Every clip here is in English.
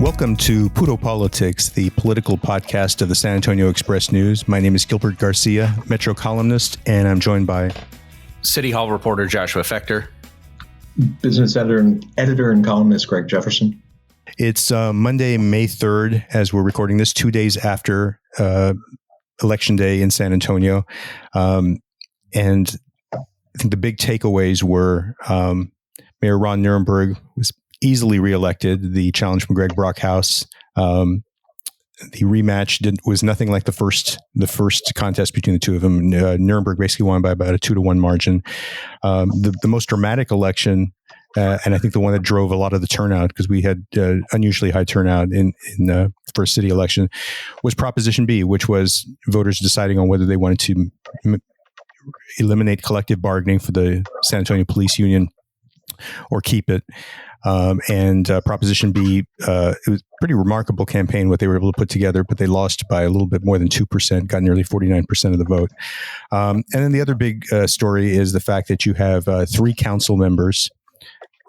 Welcome to Puro Politics, the political podcast of the San Antonio Express News. My name is Gilbert Garcia, Metro columnist, and I'm joined by City Hall reporter Joshua Fechter, business editor and columnist Greg Jefferson. It's Monday, May 3rd, as we're recording this, 2 days after Election Day in San Antonio. And I think the big takeaways were Mayor Ron Nirenberg was easily reelected. The challenge from Greg Brockhouse, the rematch was nothing like the first contest between the two of them. Nirenberg basically won by about a 2-1 margin. The most dramatic election, and I think the one that drove a lot of the turnout, because we had unusually high turnout in the first city election, was Proposition B, which was voters deciding on whether they wanted to eliminate collective bargaining for the San Antonio Police Union or keep it. Proposition B, it was a pretty remarkable campaign what they were able to put together, but they lost by a little bit more than 2%, got nearly 49% of the vote. And then the other big story is the fact that you have 3 council members,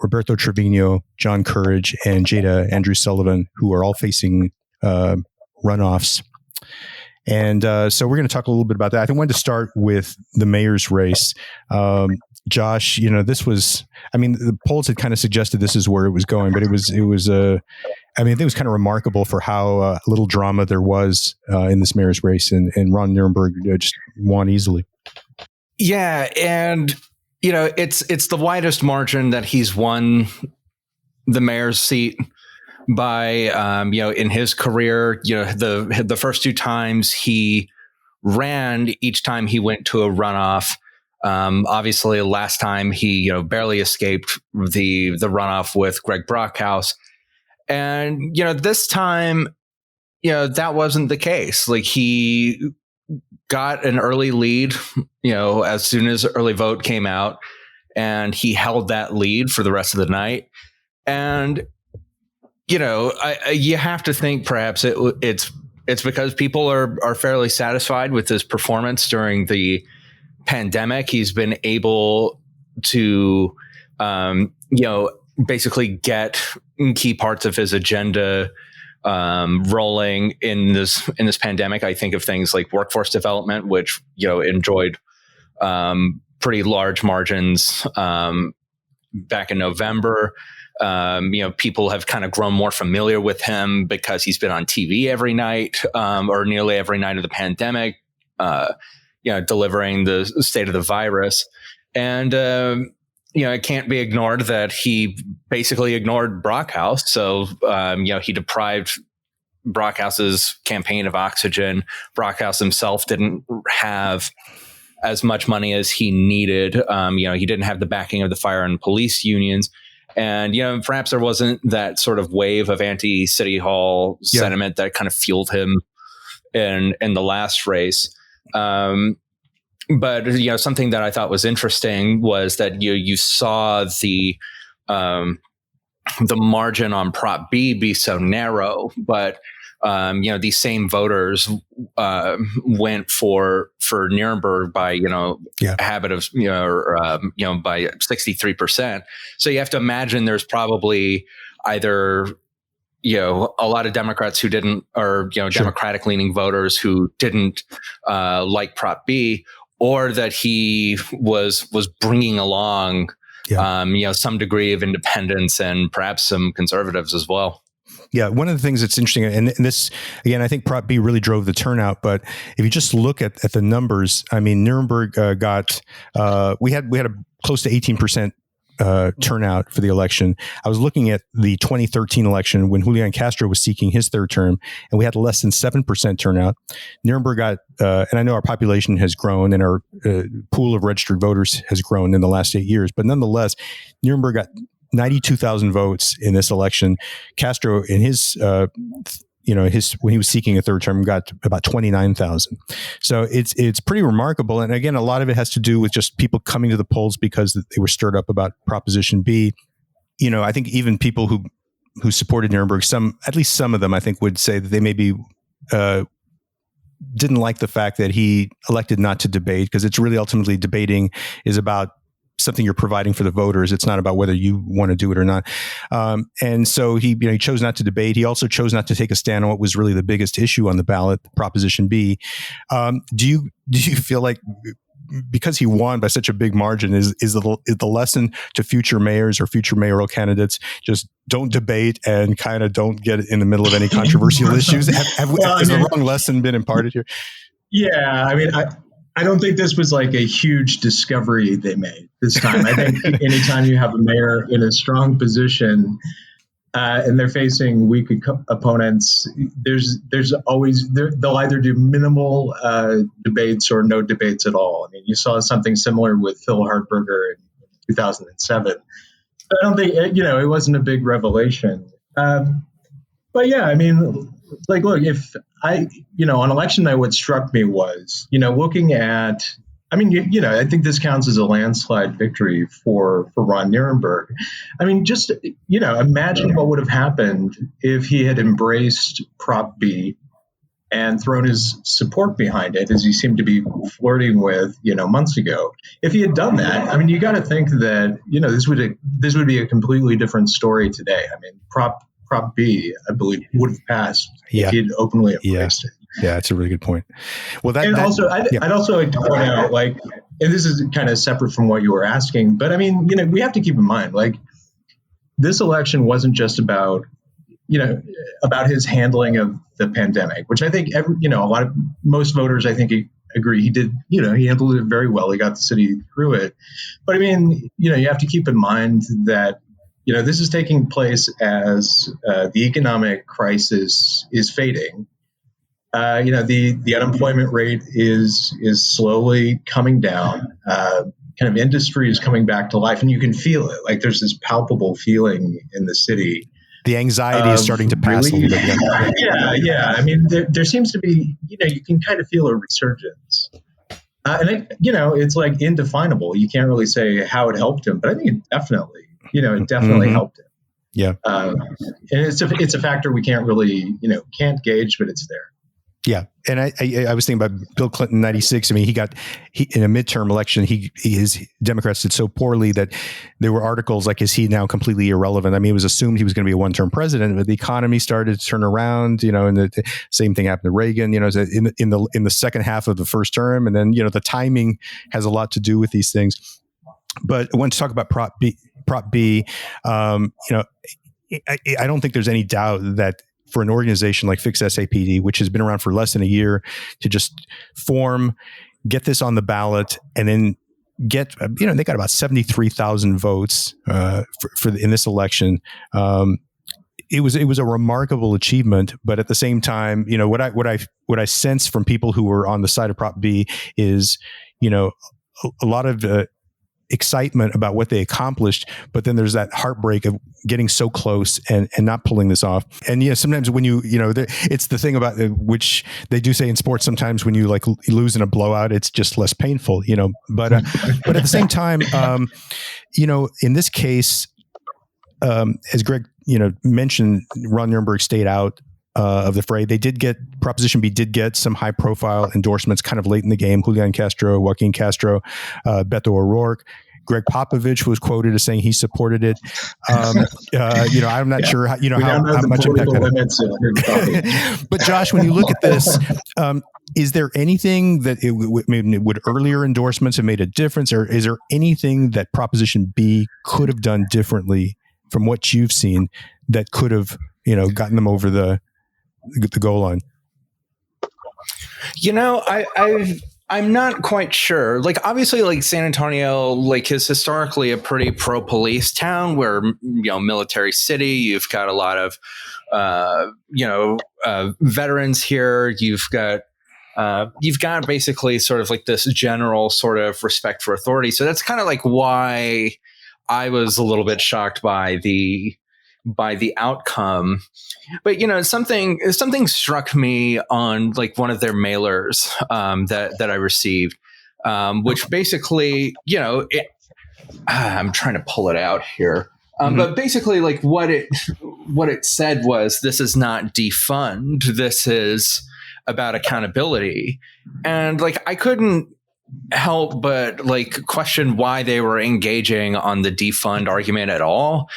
Roberto Trevino, John Courage, and Jada Andrews Sullivan, who are all facing runoffs. And so we're going to talk a little bit about that. I think I wanted to start with the mayor's race. Josh, this was, the polls had kind of suggested this is where it was going, but I think it was kind of remarkable for how little drama there was in this mayor's race, and Ron Nirenberg just won easily. Yeah. And, it's the widest margin that he's won the mayor's seat by, in his career. The first 2 times he ran, each time he went to a runoff. Obviously, last time he, barely escaped the runoff with Greg Brockhouse. And, this time, that wasn't the case. Like, he got an early lead, as soon as early vote came out, and he held that lead for the rest of the night. And, you have to think perhaps it's because people are fairly satisfied with his performance during the pandemic. He's been able to, basically get key parts of his agenda rolling in this pandemic. I think of things like workforce development, which enjoyed pretty large margins back in November. People have kind of grown more familiar with him because he's been on TV every night, or nearly every night of the pandemic. Delivering the state of the virus. And, it can't be ignored that he basically ignored Brockhouse. So, he deprived Brockhouse's campaign of oxygen. Brockhouse himself didn't have as much money as he needed. He didn't have the backing of the fire and police unions. And, perhaps there wasn't that sort of wave of anti-City Hall sentiment that kind of fueled him in the last race. But something that I thought was interesting was that you saw the margin on Prop B be so narrow, but these same voters went for Nirenberg by a habit of by 63%. So you have to imagine there's probably either a lot of Democrats who didn't, or Democratic leaning voters who didn't like Prop B, or that he was bringing along some degree of independence and perhaps some conservatives as well. Yeah, one of the things that's interesting, and this, again, I think Prop B really drove the turnout, but if you just look at the numbers, Nirenberg got, we had a close to 18% turnout for the election. I was looking at the 2013 election when Julian Castro was seeking his 3rd term, and we had less than 7% turnout. Nirenberg got, and I know our population has grown and our pool of registered voters has grown in the last 8 years, but nonetheless, Nirenberg got 92,000 votes in this election. Castro, in his when he was seeking a 3rd term, got about 29,000. So it's pretty remarkable. And again, a lot of it has to do with just people coming to the polls because they were stirred up about Proposition B. I think even people who supported Nirenberg, at least some of them, I think would say that they maybe didn't like the fact that he elected not to debate, because it's really ultimately debating is about something you're providing for the voters. It's not about whether you want to do it or not. And so he chose not to debate. He also chose not to take a stand on what was really the biggest issue on the ballot, Proposition B. Do you feel like, because he won by such a big margin, is the lesson to future mayors or future mayoral candidates, just don't debate and kind of don't get in the middle of any controversial issues? Has the wrong lesson been imparted here? Yeah, I mean, I don't think this was like a huge discovery they made this time. I think anytime you have a mayor in a strong position and they're facing weak opponents, there's always, they'll either do minimal debates or no debates at all. I mean, you saw something similar with Phil Hartberger in 2007. I don't think, it wasn't a big revelation. But yeah, I mean, like, look, if on election night, what struck me was, looking at, I mean, I think this counts as a landslide victory for Ron Nirenberg. I mean, just, imagine what would have happened if he had embraced Prop B and thrown his support behind it, as he seemed to be flirting with, months ago. If he had done that, I mean, you got to think that, this would be a completely different story today. I mean, Prop B, I believe, would have passed if he had openly embraced it. Yeah, that's a really good point. Well, I'd also like to point out, like, and this is kind of separate from what you were asking, but I mean, we have to keep in mind, like, this election wasn't just about his handling of the pandemic, which I think most voters, I think, agree he did. He handled it very well. He got the city through it. But I mean, you have to keep in mind that this is taking place as the economic crisis is fading. The unemployment rate is slowly coming down. Kind of industry is coming back to life, and you can feel it. Like, there's this palpable feeling in the city. The anxiety is starting to pass really, a little bit. Yeah. I mean, there seems to be, you can kind of feel a resurgence. And it's like indefinable. You can't really say how it helped him, but I think it definitely helped him. Yeah. And it's a factor we can't really, can't gauge, but it's there. Yeah. And I was thinking about Bill Clinton in 96. I mean, in a midterm election, his Democrats did so poorly that there were articles like, is he now completely irrelevant? I mean, it was assumed he was going to be a one-term president, but the economy started to turn around, and the same thing happened to Reagan, in the second half of the first term. And then, the timing has a lot to do with these things. But I want to talk about Prop B. I don't think there's any doubt that for an organization like Fix SAPD, which has been around for less than a year, to just get this on the ballot, and then get, they got about 73,000 votes in this election. It was a remarkable achievement, but at the same time, what I sense from people who were on the side of Prop B is, a lot of excitement about what they accomplished, but then there's that heartbreak of getting so close and not pulling this off. And sometimes when it's the thing about which they do say in sports, sometimes when you lose in a blowout, it's just less painful, but at the same time, in this case, as Greg, mentioned, Ron Nirenberg stayed out of the fray. Proposition B did get some high profile endorsements kind of late in the game. Julian Castro, Joaquin Castro, Beto O'Rourke. Greg Popovich was quoted as saying he supported it. I'm not sure how much impact that. But Josh, when you look at this, is there anything that would earlier endorsements have made a difference, or is there anything that Proposition B could have done differently from what you've seen that could have gotten them over the goal line? I'm not quite sure. Like, obviously, like, San Antonio, is historically a pretty pro-police town, where, military city. You've got a lot of, veterans here. You've got basically sort of like this general sort of respect for authority. So that's kind of like why I was a little bit shocked by the outcome. But something struck me on one of their mailers that I received, which basically, I'm trying to pull it out here. But basically, what it said was, this is not defund, this is about accountability. And I couldn't help but like question why they were engaging on the defund argument at all,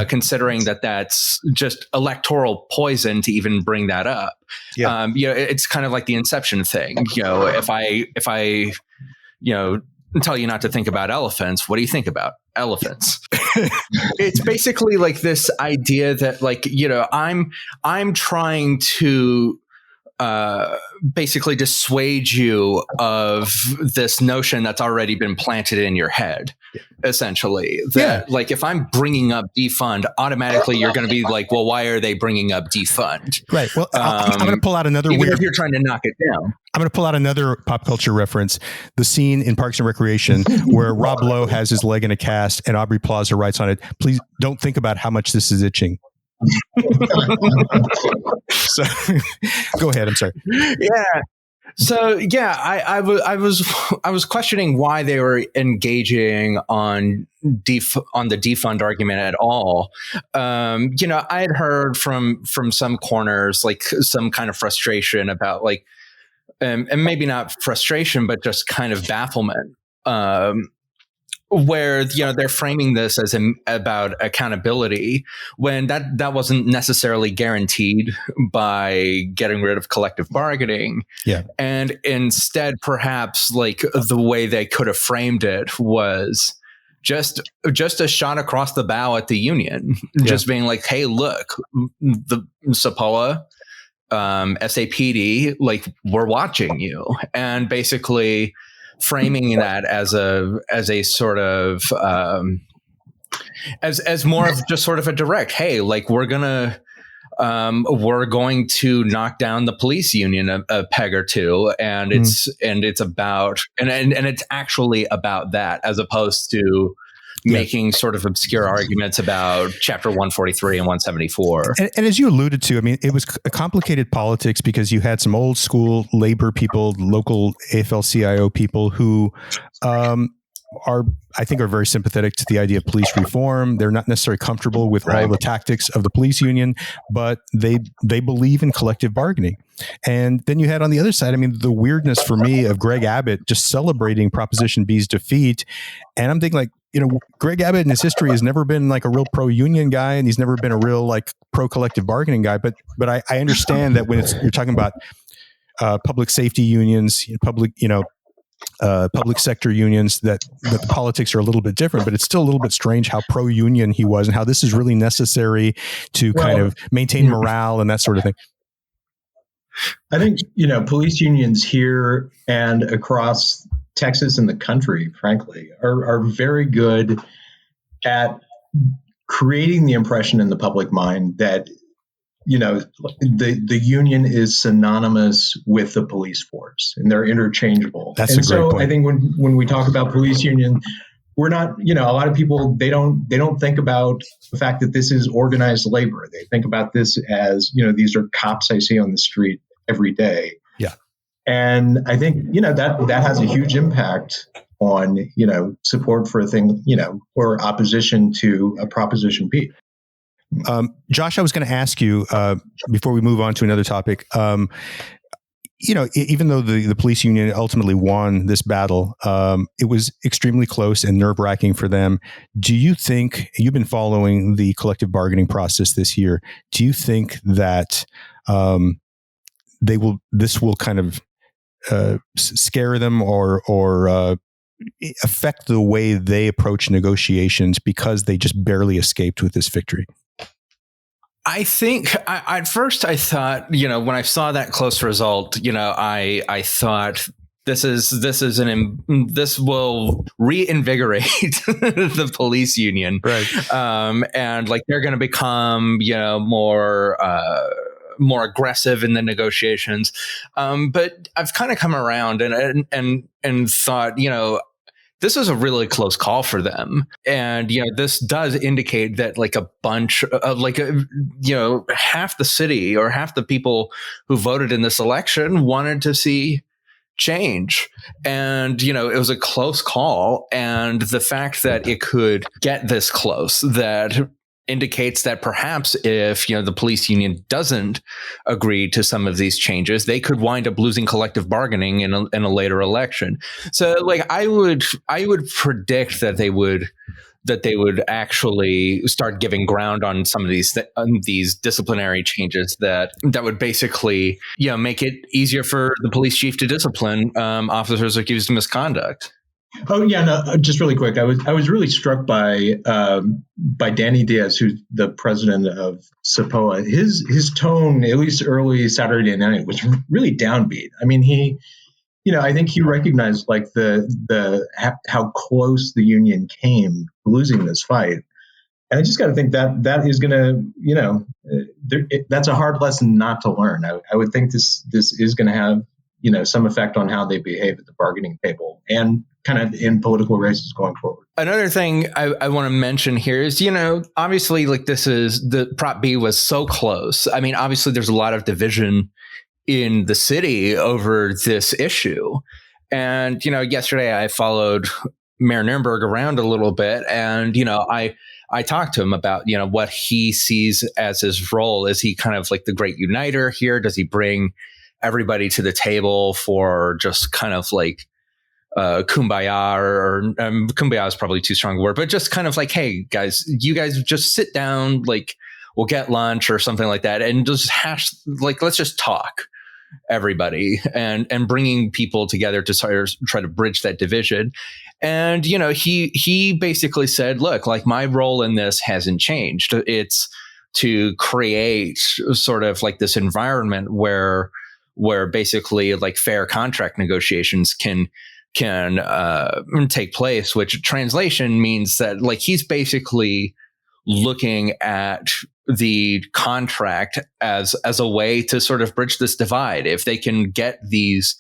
considering that that's just electoral poison to even bring that up. It's kind of like the Inception thing. If I tell you not to think about elephants, what do you think about? Elephants. It's basically like this idea that like, I'm trying to basically dissuade you of this notion that's already been planted in your head, essentially. That like, if I'm bringing up defund, automatically you're going to be like, well, why are they bringing up defund? Right. Well, I'm going to pull out another even if you're trying to knock it down. I'm going to pull out another pop culture reference. The scene in Parks and Recreation where Rob Lowe has his leg in a cast and Aubrey Plaza writes on it, "Please don't think about how much this is itching." So go ahead. I'm sorry. Yeah. So I was questioning why they were engaging on the defund argument at all. I had heard from some corners like some kind of frustration about like, and maybe not frustration, but just kind of bafflement. Where they're framing this as about accountability when that wasn't necessarily guaranteed by getting rid of collective bargaining. And instead, perhaps like the way they could have framed it was just a shot across the bow at the union, just being like, hey, look, the SAPOA, SAPD, like we're watching you, and basically framing that as a sort of as more of just sort of a direct, hey, like we're going to knock down the police union a peg or two, and it's about and it's actually about that, as opposed to making sort of obscure arguments about Chapter 143 and 174. And as you alluded to, I mean, it was a complicated politics because you had some old school labor people, local AFL-CIO people who I think are very sympathetic to the idea of police reform. They're not necessarily comfortable with all the tactics of the police union, but they believe in collective bargaining. And then you had on the other side, I mean, the weirdness for me of Greg Abbott just celebrating Proposition B's defeat. And I'm thinking like, Greg Abbott in his history has never been like a real pro-union guy, and he's never been a real like pro-collective bargaining guy. But I understand that when you're talking about public safety unions, public sector unions, that the politics are a little bit different, but it's still a little bit strange how pro-union he was and how this is really necessary to kind of maintain morale and that sort of thing. I think, police unions here and across Texas and the country, frankly, are very good at creating the impression in the public mind that, the union is synonymous with the police force and they're interchangeable. That's a great point. I think when we talk about police union, we're not, a lot of people, they don't think about the fact that this is organized labor. They think about this as, these are cops I see on the street every day. Yeah. And I think, that has a huge impact on, support for a thing, or opposition to a Proposition B. Josh, I was going to ask you before we move on to another topic, even though the police union ultimately won this battle, it was extremely close and nerve-wracking for them. Do you think, you've been following the collective bargaining process this year, do you think that this will kind of scare them or affect the way they approach negotiations because they just barely escaped with this victory? I think at first I thought, when I saw that close result, I thought this will reinvigorate the police union, right? And like they're going to become, more aggressive in the negotiations. But I've kind of come around and thought, this is a really close call for them. And, this does indicate that like a bunch of half the city or half the people who voted in this election wanted to see change. And, it was a close call. And the fact that it could get this close, that indicates that perhaps if the police union doesn't agree to some of these changes, they could wind up losing collective bargaining in a later election. So like I would predict that they would actually start giving ground on some of these disciplinary changes that would basically make it easier for the police chief to discipline officers accused of misconduct. Oh yeah, no, just really quick. I was really struck by Danny Diaz, who's the president of SAPOA. His tone, at least early Saturday night, was really downbeat. I mean, I think he recognized like how close the union came losing this fight, and I just got to think that is going to, that's a hard lesson not to learn. I would think this is going to have some effect on how they behave at the bargaining table and kind of in political races going forward. Another thing I want to mention here is, obviously, like the Prop B was so close. I mean, obviously, there's a lot of division in the city over this issue. And, yesterday I followed Mayor Nirenberg around a little bit, and, I talked to him about, what he sees as his role. Is he kind of like the great uniter here? Does he bring everybody to the table for just kind of like kumbaya, or kumbaya is probably too strong a word, but just kind of like, hey guys, you guys just sit down, like we'll get lunch or something like that, and just let's just talk, everybody, and bringing people together to try to bridge that division. And he basically said, look, like my role in this hasn't changed. It's to create sort of like this environment where basically like fair contract negotiations can take place, which translation means that like he's basically looking at the contract as a way to sort of bridge this divide. If they can get these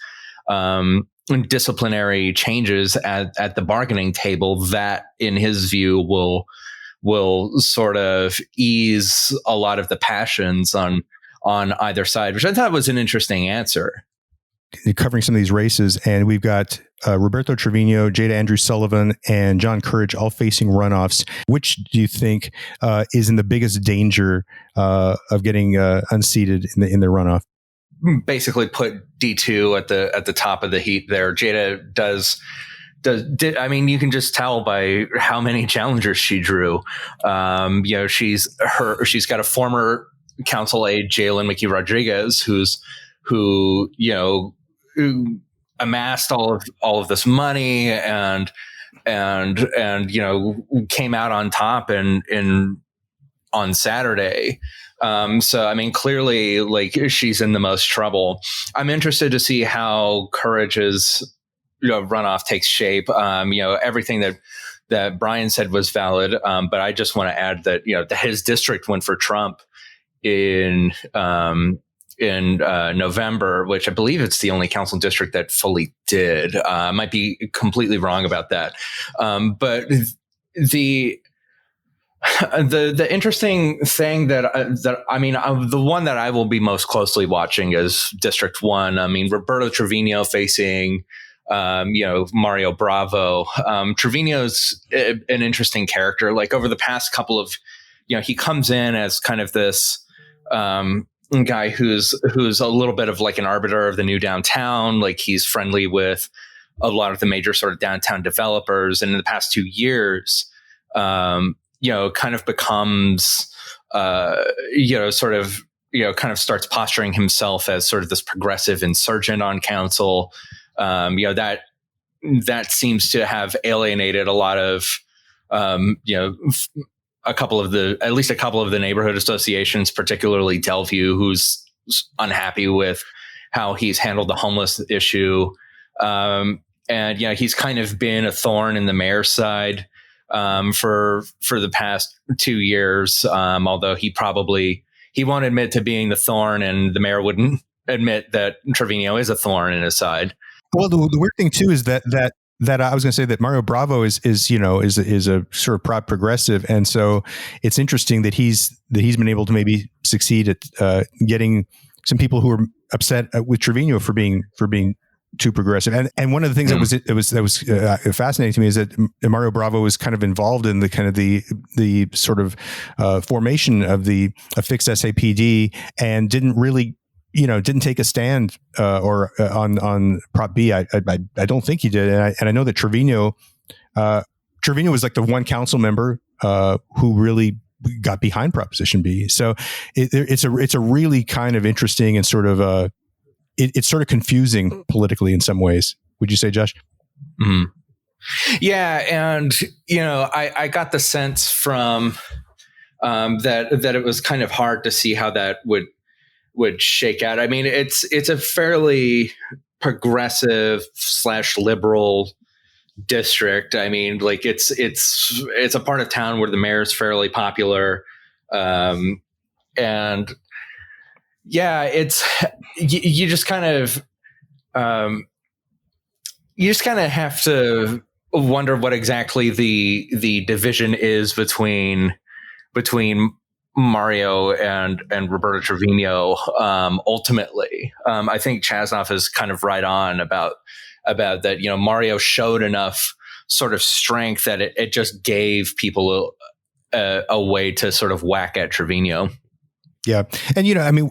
disciplinary changes at the bargaining table, that in his view will sort of ease a lot of the passions on either side, which I thought was an interesting answer. Covering some of these races, and we've got Roberto Trevino, Jada Andrews Sullivan, and John Courage all facing runoffs. Which do you think is in the biggest danger of getting unseated in the runoff? Basically, put D2 at the top of the heap there. Jada I mean, you can just tell by how many challengers she drew. She's got a former council aide, Jalen Mickey Rodriguez, who amassed all of this money and came out on top on Saturday. So I mean, clearly, like she's in the most trouble. I'm interested to see how Courage's runoff takes shape. Everything that Brian said was valid, but I just want to add that his district went for Trump in November, which I believe it's the only council district that fully did. I might be completely wrong about that. But the interesting thing that I mean, the one that I will be most closely watching is District 1. I mean, Roberto Trevino facing Mario Bravo. Trevino's an interesting character. Like over the past couple of, he comes in as kind of this guy who's a little bit of like an arbiter of the new downtown. Like he's friendly with a lot of the major sort of downtown developers, and in the past 2 years, kind of becomes, sort of, kind of starts posturing himself as sort of this progressive insurgent on council. That seems to have alienated a lot of, at least a couple of the neighborhood associations, particularly Delview, who's unhappy with how he's handled the homeless issue. And he's kind of been a thorn in the mayor's side for the past 2 years. Although he won't admit to being the thorn, and the mayor wouldn't admit that Trevino is a thorn in his side. Well, the weird thing too is that I was going to say that Mario Bravo is a sort of prop progressive, and so it's interesting that he's been able to maybe succeed at getting some people who are upset with Trevino for being too progressive. And one of the things that was fascinating to me is that Mario Bravo was kind of involved in the kind of the sort of formation of the Fix SAPD, and didn't take a stand on Prop B. I don't think he did, and I know that Trevino was like the one council member who really got behind Proposition B. So it's a really kind of interesting and sort of it's sort of confusing politically in some ways. Would you say, Josh? Mm. Yeah, and I got the sense from that it was kind of hard to see how that would shake out. I mean, it's a fairly progressive / liberal district. I mean, like it's a part of town where the mayor's fairly popular, and yeah, it's you just kind of have to wonder what exactly the division is between Mario and Roberto Trevino. Ultimately, I think Chasnoff is kind of right on about that. Mario showed enough sort of strength that it just gave people a way to sort of whack at Trevino. Yeah. And, I mean,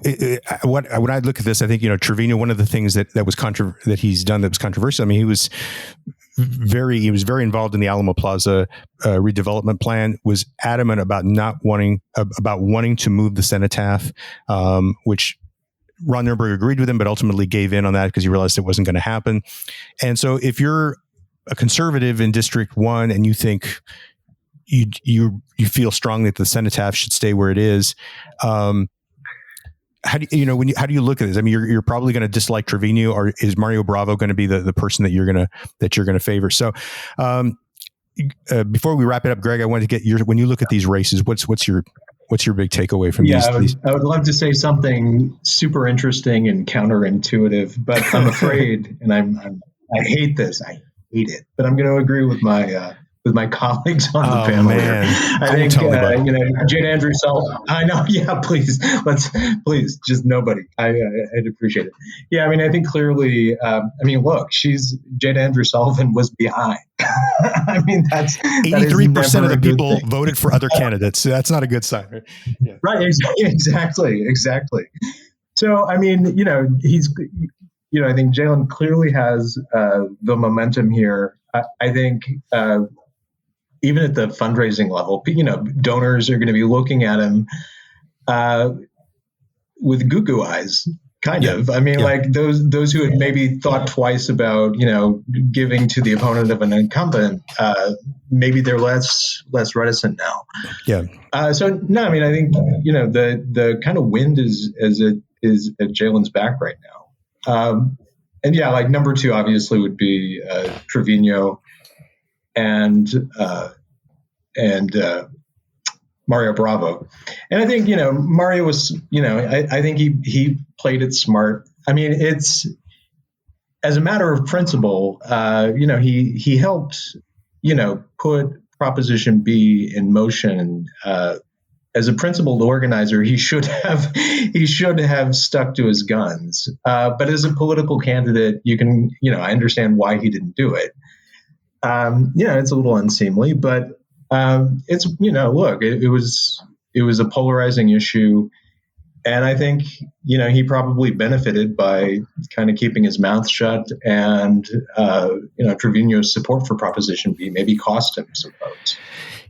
when I look at this, I think, Trevino, one of the things that he's done that was controversial. I mean, he was very involved in the Alamo Plaza redevelopment plan, was adamant about wanting to move the cenotaph, which Ron Nirenberg agreed with him, but ultimately gave in on that because he realized it wasn't going to happen. And so if you're a conservative in District 1 and you think you feel strongly that the cenotaph should stay where it is, how do you look at this? I mean, you're probably going to dislike Trevino, or is Mario Bravo going to be the person that you're going to favor? So, before we wrap it up, Greg, I wanted to get when you look at these races, what's your big takeaway from these? I would love to say something super interesting and counterintuitive, but I'm afraid, and I hate this. I hate it, but I'm going to agree with my colleagues on the panel here. I think Jane Andrew Sullivan. I know. Yeah, please just nobody. I'd appreciate it. Yeah, I mean, I think clearly. Look, Jane Andrew Sullivan was behind. I mean, that's 83% of the people voted for other candidates. So that's not a good sign, right? Yeah. Right. Exactly. So, I mean, he's. I think Jalen clearly has the momentum here. I think. Even at the fundraising level, donors are going to be looking at him with goo-goo eyes, kind of. I mean, like those who had maybe thought twice about, giving to the opponent of an incumbent, maybe they're less reticent now. Yeah. So no, I mean, I think the kind of wind is at Jalen's back right now. And yeah, like number 2 obviously would be Trevino. And Mario Bravo. And I think, Mario was, I think he played it smart. I mean, it's, as a matter of principle, he helped, put Proposition B in motion. As a principled organizer, he should have stuck to his guns. But as a political candidate, you can, I understand why he didn't do it. It's a little unseemly, but it's look, it was a polarizing issue, and I think he probably benefited by kind of keeping his mouth shut, and Trevino's support for Proposition B maybe cost him some votes.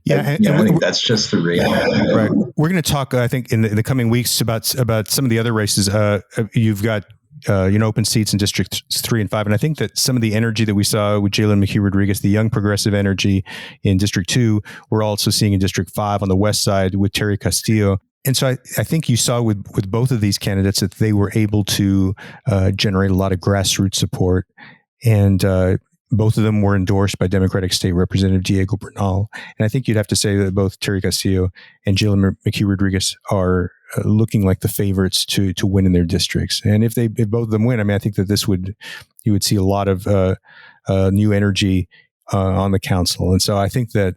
Yeah, and I think that's just the reality. Right. We're going to talk, I think, in the coming weeks about some of the other races. You've got. Open seats in Districts 3 and 5. And I think that some of the energy that we saw with Jalen McHugh Rodriguez, the young progressive energy in District 2, we're also seeing in District 5 on the west side with Terry Castillo. And so I think you saw with both of these candidates that they were able to generate a lot of grassroots support. And both of them were endorsed by Democratic State Representative Diego Bernal. And I think you'd have to say that both Terry Castillo and Jalen McHugh Rodriguez are looking like the favorites to win in their districts. And if both of them win, I mean, I think that you would see a lot of new energy on the council. And so I think that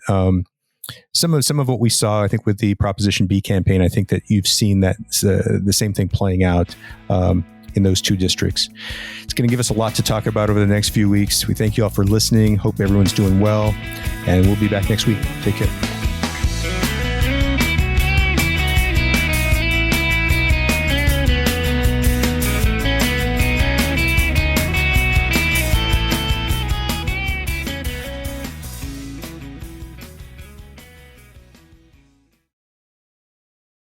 some of what we saw, I think with the Proposition B campaign, I think that you've seen that the same thing playing out in those 2 districts. It's going to give us a lot to talk about over the next few weeks. We thank you all for listening. Hope everyone's doing well, and we'll be back next week. Take care.